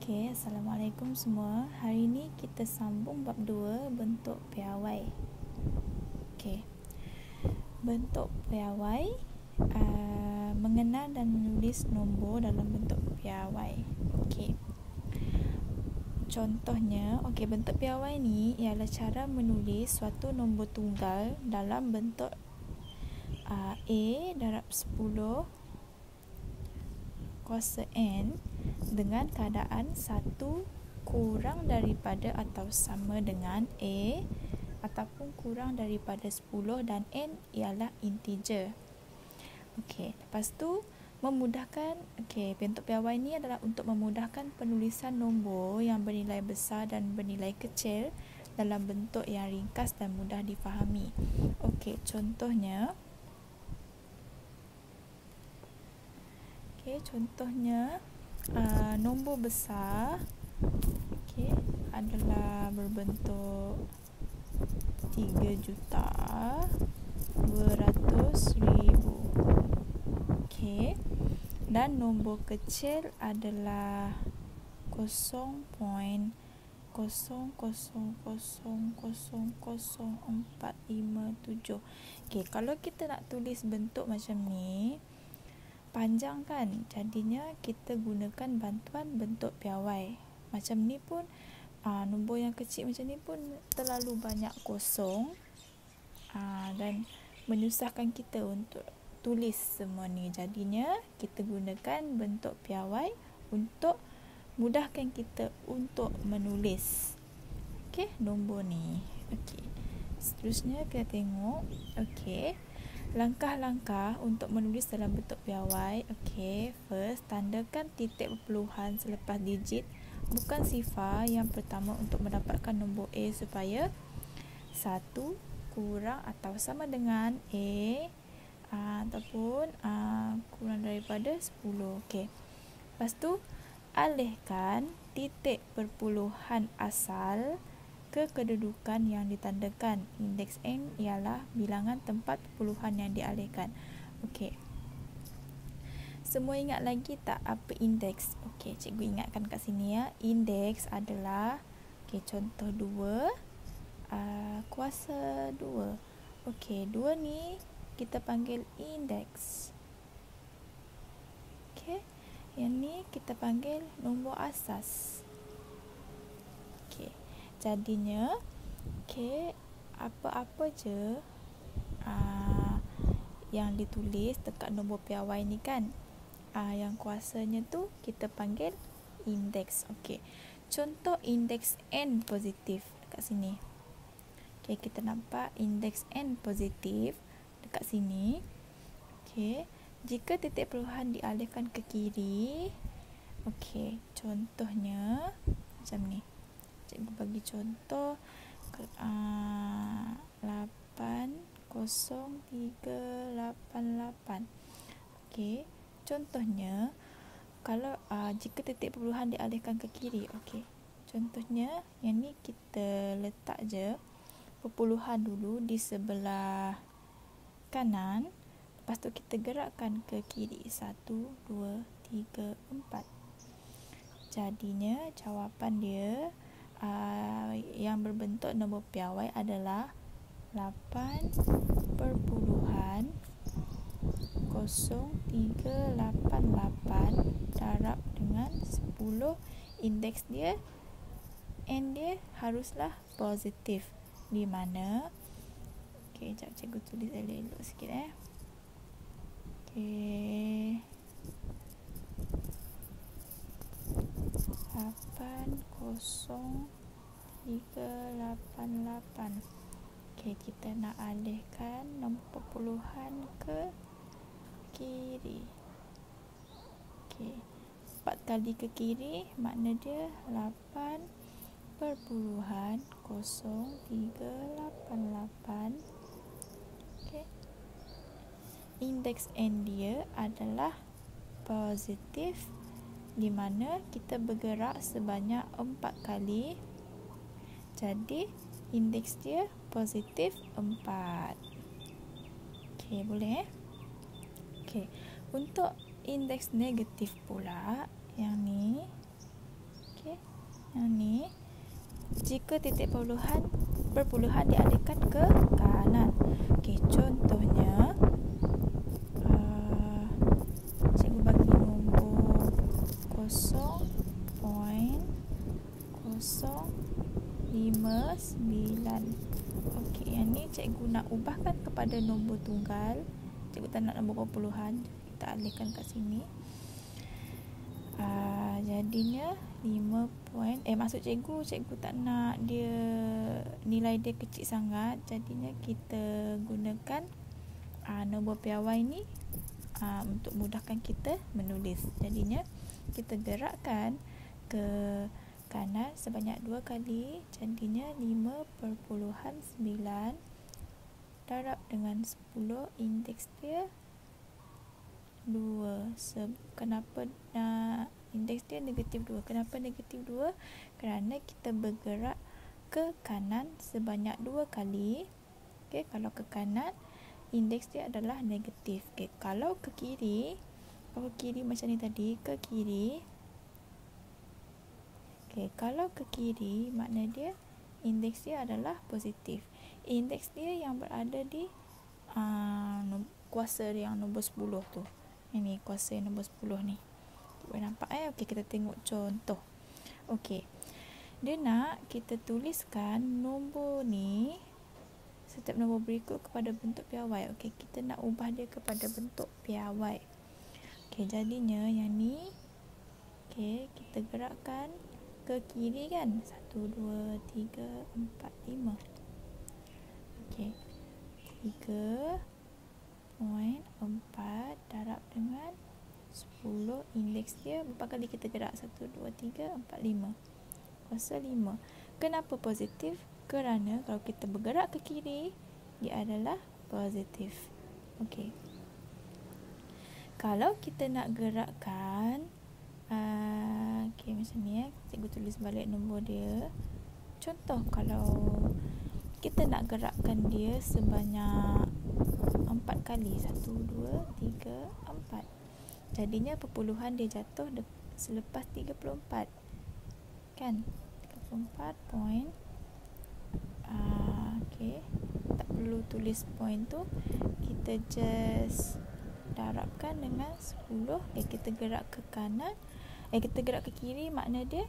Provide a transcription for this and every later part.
Okey, Assalamualaikum semua. Hari ini kita sambung bab 2, bentuk piawai. Okey. Bentuk piawai, mengenal dan menulis nombor dalam bentuk piawai. Okey. Contohnya, bentuk piawai ni ialah cara menulis suatu nombor tunggal dalam bentuk A darab 10 kuasa N dengan keadaan 1 kurang daripada atau sama dengan A ataupun kurang daripada 10 dan N ialah integer. Okey, lepas tu memudahkan, bentuk piawai ni adalah untuk memudahkan penulisan nombor yang bernilai besar dan bernilai kecil dalam bentuk yang ringkas dan mudah difahami. Contohnya nombor besar adalah berbentuk 3,200,000. Dan nombor kecil adalah 0.00000457. Kalau kita nak tulis bentuk macam ni, panjang kan, jadinya kita gunakan bantuan bentuk piawai. Macam ni pun nombor yang kecil macam ni pun terlalu banyak kosong dan menyusahkan kita untuk tulis semua ni. Jadinya kita gunakan bentuk piawai untuk mudahkan kita untuk menulis nombor ni. Seterusnya kita tengok langkah-langkah untuk menulis dalam bentuk piawai. First, tandakan titik perpuluhan selepas digit bukan sifar yang pertama untuk mendapatkan nombor A supaya 1 kurang atau sama dengan A ataupun kurang daripada 10. Lepas tu, alihkan titik perpuluhan asal ke kedudukan yang ditandakan. Indeks N ialah bilangan tempat perpuluhan yang dialihkan. Semua ingat lagi tak apa indeks? Cikgu ingatkan kat sini ya. Indeks adalah contoh 2 kuasa 2. 2 ni kita panggil indeks. Yang ni kita panggil nombor asas. Jadinya apa-apa je yang ditulis dekat nombor piawai ni kan, yang kuasanya tu kita panggil indeks. Contoh indeks N positif dekat sini. Kita nampak indeks N positif dekat sini. Jika titik perpuluhan dialihkan ke kiri, contohnya macam ni. Cikgu bagi contoh 80388. Contohnya kalau jika titik perpuluhan dialihkan ke kiri, contohnya yang ni kita letak je perpuluhan dulu di sebelah kanan, lepas tu kita gerakkan ke kiri 1, 2, 3, 4. Jadinya jawapan dia yang berbentuk nombor piawai adalah 8.0388 darab dengan 10. Indeks dia N dia haruslah positif, di mana sekejap cikgu tulis elok-elok sikit 80388. Kita nak alihkan nombor perpuluhan ke kiri. 4 kali ke kiri makna dia 8.0388. Indeks N dia adalah positif, di mana kita bergerak sebanyak 4 kali. Jadi indeks dia positif 4. Boleh Untuk indeks negatif pula, yang ni jika titik perpuluhan dialihkan ke kanan. Okey, contohnya cikgu bagi nombor 0.059. Okey, yang ni cikgu nak ubahkan kepada nombor tunggal. Cikgu tak nak nombor perpuluhan, kita alihkan kat sini. Jadinya 5 maksud cikgu tak nak dia nilai dia kecil sangat. Jadinya kita gunakan nombor piawai ni untuk mudahkan kita menulis. Jadinya kita gerakkan ke kanan sebanyak 2 kali. Jadinya 5.9 darab dengan 10, indeks dia 2. Kenapa indeks dia negatif 2? Kenapa negatif 2? Kerana kita bergerak ke kanan sebanyak 2 kali. Okey, kalau ke kanan indeks dia adalah negatif. Okey, kalau ke kiri macam ni tadi, ke kiri. Okey, kalau ke kiri makna dia indeks dia adalah positif. Indeks dia yang berada di kuasa yang nombor 10 tu. Ini kuasa yang nombor 10 ni. Boleh nampak Okey, kita tengok contoh. Okey, dia nak kita tuliskan nombor ni, setiap nombor berikut kepada bentuk piawai. Okey, kita nak ubah dia kepada bentuk piawai. Okey, jadinya yang ni, okey, kita gerakkan ke kiri kan. 1, 2, 3, 4, 5. Okey, 3.4 darab dengan 10, indeks dia berapa kali kita gerak? 1, 2, 3, 4, 5. Kuasa 5. Kenapa positif? Kerana kalau kita bergerak ke kiri, dia adalah positif. Okey. Kalau kita nak gerakkan okey, macam ni cikgu tulis balik nombor dia. Contoh, kalau kita nak gerakkan dia sebanyak 4 kali. 1, 2, 3, 4. Jadinya perpuluhan dia jatuh selepas 34. Kan? 34 point. Okey. Tak perlu tulis point tu. Kita just darabkan dengan 10. Kita gerak ke kanan. Kita gerak ke kiri makna dia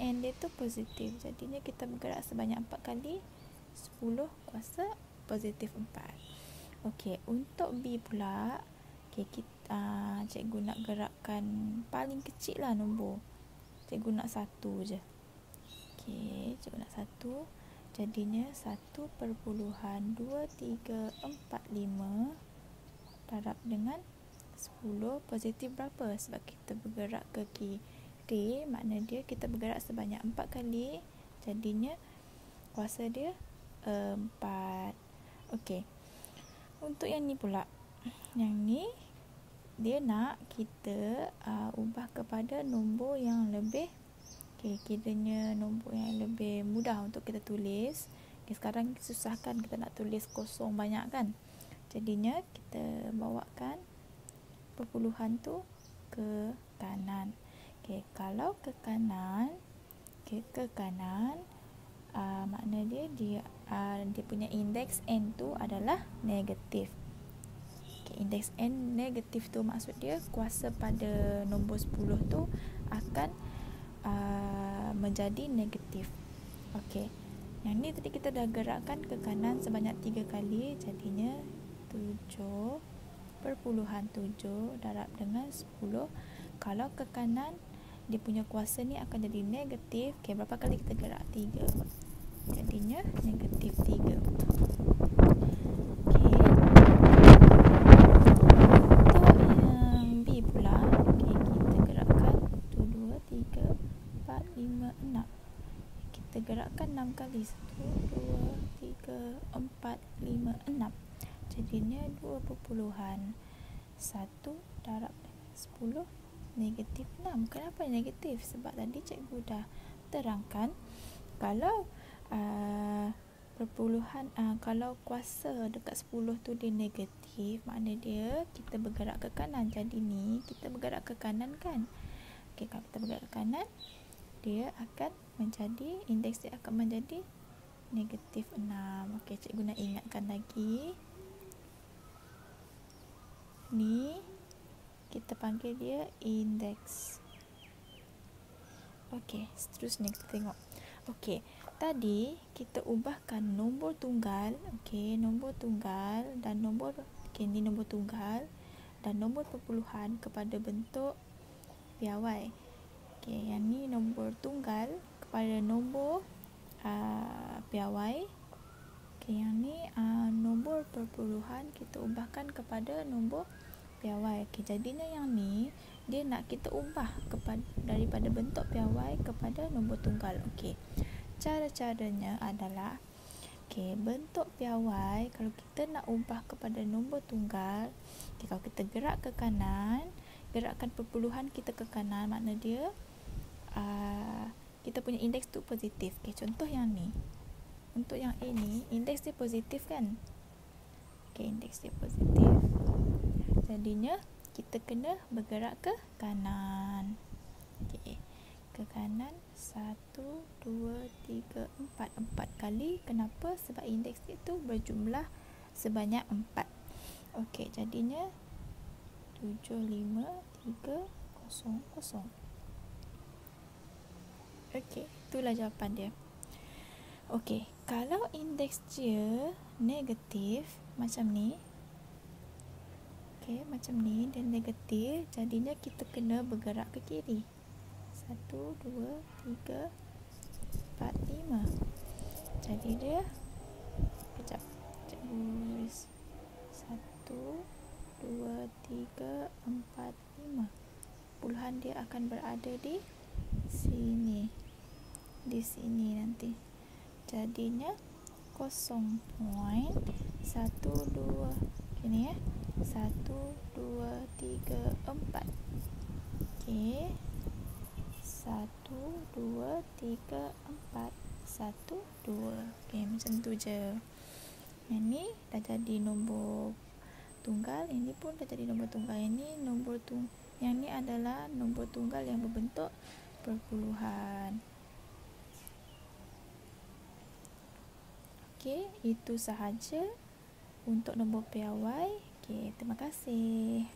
N dia tu positif. Jadinya kita bergerak sebanyak 4 kali. 10 kuasa positif 4. Okey, untuk B pula, cikgu nak gerakkan paling kecil lah nombor. Cikgu nak 1 je. Okey, cikgu nak 1. Jadinya 1.2345 darab dengan 10. Positif berapa? Sebab kita bergerak ke kiri, makna dia kita bergerak sebanyak 4 kali. Jadinya kuasa dia 4. Okey, untuk yang ni pula, yang ni dia nak kita ubah kepada nombor yang lebih, kiranya nombor yang lebih mudah untuk kita tulis. Sekarang susahkan kita nak tulis kosong banyak kan. Jadinya kita bawakan perpuluhan tu ke kanan. Kalau ke kanan, makna dia punya indeks N tu adalah negatif. Indeks N negatif tu maksud dia kuasa pada nombor 10 tu akan menjadi negatif. Okey, yang ni tadi kita dah gerakkan ke kanan sebanyak 3 kali. Jadinya 7.7 darab dengan 10. Kalau ke kanan, dia punya kuasa ni akan jadi negatif. Berapa kali kita gerak? 3. Jadinya negatif 3. Gerakkan 6 kali. 1, 2, 3, 4, 5, 6. Jadinya 2.1 darab 10 negatif 6. Kenapa negatif? Sebab tadi cikgu dah terangkan kalau perpuluhan kalau kuasa dekat 10 tu dia negatif, makna dia kita bergerak ke kanan. Jadi ni kita bergerak ke kanan kan. Kalau kita bergerak ke kanan, dia akan menjadi, indeks dia akan menjadi negatif 6. Okey, cikgu nak ingatkan lagi. Ni kita panggil dia indeks. Okey, seterusnya kita tengok. Okey, tadi kita ubahkan nombor tunggal, okey, nombor tunggal dan nombor, okey, ni nombor tunggal dan nombor perpuluhan kepada bentuk piawai. Okey, yang ni nombor tunggal kepada nombor piawai. Okey, yang ni nombor perpuluhan kita ubahkan kepada nombor piawai. Okey, jadinya yang ni dia nak kita ubah daripada bentuk piawai kepada nombor tunggal. Okey, cara-caranya adalah, okey, bentuk piawai kalau kita nak ubah kepada nombor tunggal, okey, kalau kita gerak ke kanan, gerakkan perpuluhan kita ke kanan, makna dia kita punya indeks tu positif. Okey, contoh yang ni, untuk yang A ni indeks dia positif kan. Okey, indeks dia positif, jadinya kita kena bergerak ke kanan. Okey, ke kanan 1, 2, 3, 4 kali. Kenapa? Sebab indeks itu berjumlah sebanyak 4. Okey, jadinya 7, 5, 3, 0, 0. Okey, itulah jawapan dia. Okey, kalau indeks dia negatif macam ni, okey, macam ni, dia negatif, jadinya kita kena bergerak ke kiri. 1, 2, 3, 4, 5. Jadi dia, kejap, cikgu tulis 1, 2, 3, 4, 5. Puluhan dia akan berada di sini, di sini nanti. Jadinya 0.12, ini 1, 2, 3, 4. Okey, 1, 2, 3, 4, 1, 2. Okey, macam tu je. Yang ni dah jadi nombor tunggal, ini pun dah jadi nombor tunggal. Ini nombor yang ni adalah nombor tunggal yang berbentuk perpuluhan. Okey, itu sahaja untuk nombor piawai. Okey, terima kasih.